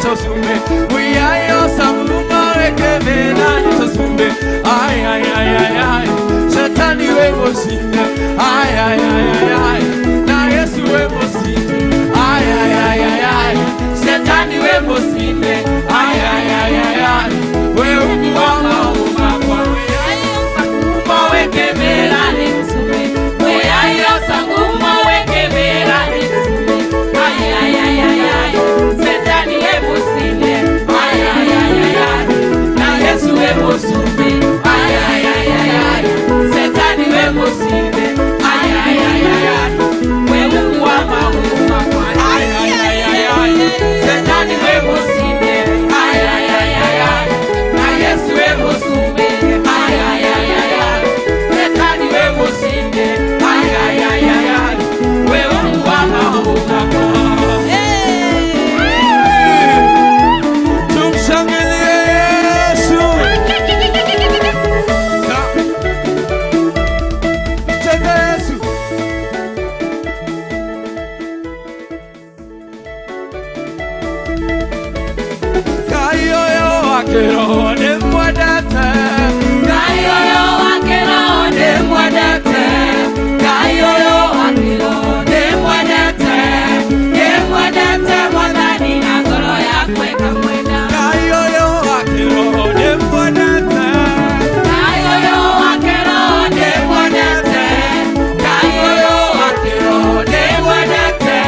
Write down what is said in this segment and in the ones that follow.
sosume Uyayo samuma wekebela sosume Ay ay ay ay ay Shetani we mosinde Ay ay ay ay ay Na Yesu we mosinde Ay ay ay ay ay Shetani we mosinde Ay ay ay ay ay We umuama umakwa Uyayo samuma wekebela sosume Uyayo samuma wekebela sosume Ay ay ay ay ay Shetani we mosinde Ay ay ay ay ay Na Yesu we mosinde Ay ay ay ay ay Shetani we mosinde Ay ay ay ay ay We umuama umakwa Ay ay ay ay ay Shetani we mosinde Ay ay ay ay ay Na Yesu we mosinde Ay ay ay ay ay Shetani we mosinde Ay ay ay ay ay We umuama umakwa Tumshangilie Yesu Mcheke Yesu Kayoyo wakero ne mwadate Kayoyo wakero ne mwadate Kayoyo wakero ne mwadate Ne mwadate mwadani na ngoro yakwe kamwenda Kayoyo wakero ne mwadate Kayoyo wakero ne mwadate Kayoyo wakero ne mwadate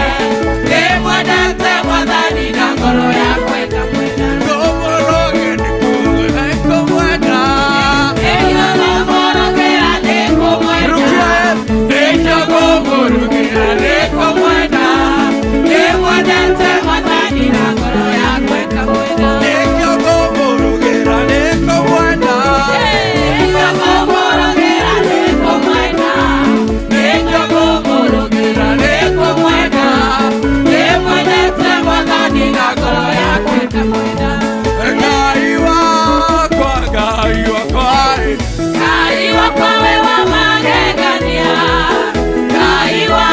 Ne mwadate mwadani na ngoro yakwe kamwenda Komoroge ni kumwe komwenda Eyo komoroge ane komwenda Eyo komoroge ane komwenda Ne mwadate mwadani na ngoro yakwe kamwenda Eyo komoroge ane komwenda Eyo komoroge ane komwenda Eyo komoroge ane komwenda Ne mwadate mwadani na ngoro yakwe kamwenda Gaiwa kwa Gaiwa kwawe wa magegania Gaiwa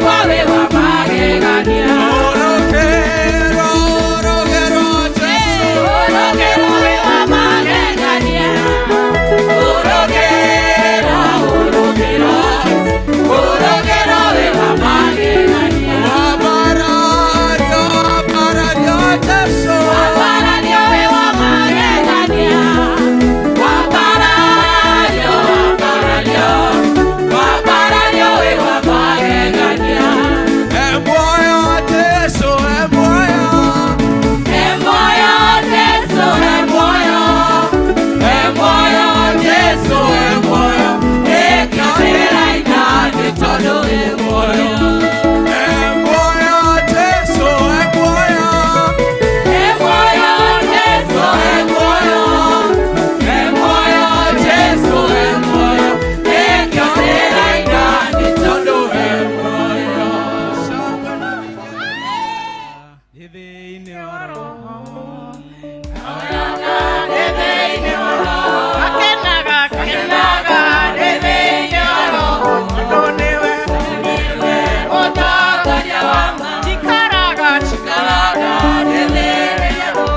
kwawe wa magegania Orogero Jesu Orogero we wa magegania Orogero we wa magegania Wabaradio Jesu Wabaradio we wa magegania Wabaradio we wa magegania Emoyo Jesu emoyo Jesu emoyo Jesu emoyo Ekatera ina nitono emoyo Emoyo Jesu emoyo Jesu emoyo Jesu emoyo Ekatera ina nitono emoyo Deveine oro Deveine oro Akenaga Deveine oro Odonewe Odonewe Chikaraga Deveine oro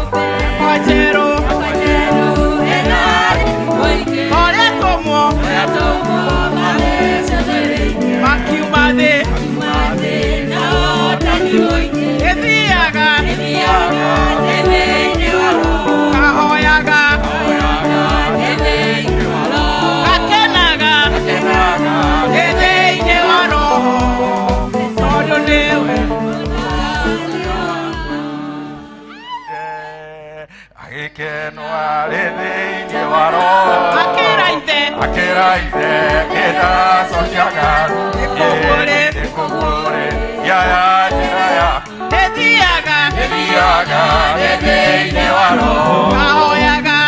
Pachero Enari Ore como Makiumade Eviaga Kahoyaga Akenaga Deveine oro Odonewe Akenwa Deveine oro Akeraite Akeraite Keda Sosyaga Ekogore Yaya Jiraya Eviaga Deveine oro Kahoyaga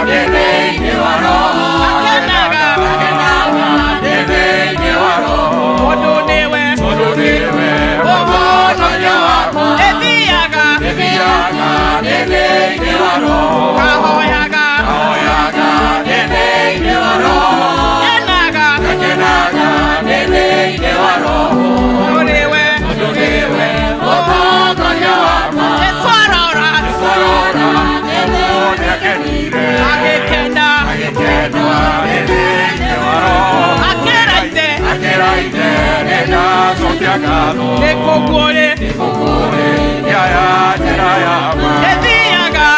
Deveine oro Akenaga Deveine oro Odonewe Eviaga Deveine oro Kahoyaga Deveine oro Enaga Deveine oro ide geda sotiagado Nekokore yaya jirayama Eviaga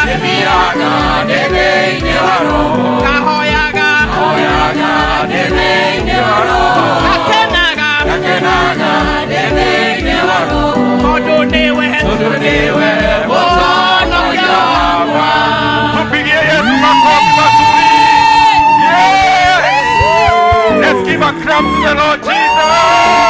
debe niwaro Kahoyaga debe niwaro Kakenaga debe niwaro Odonewe Bono Yawa tupigie Yesu makofi mazuri. Yes! Let's give a clap to the Lord Jesus.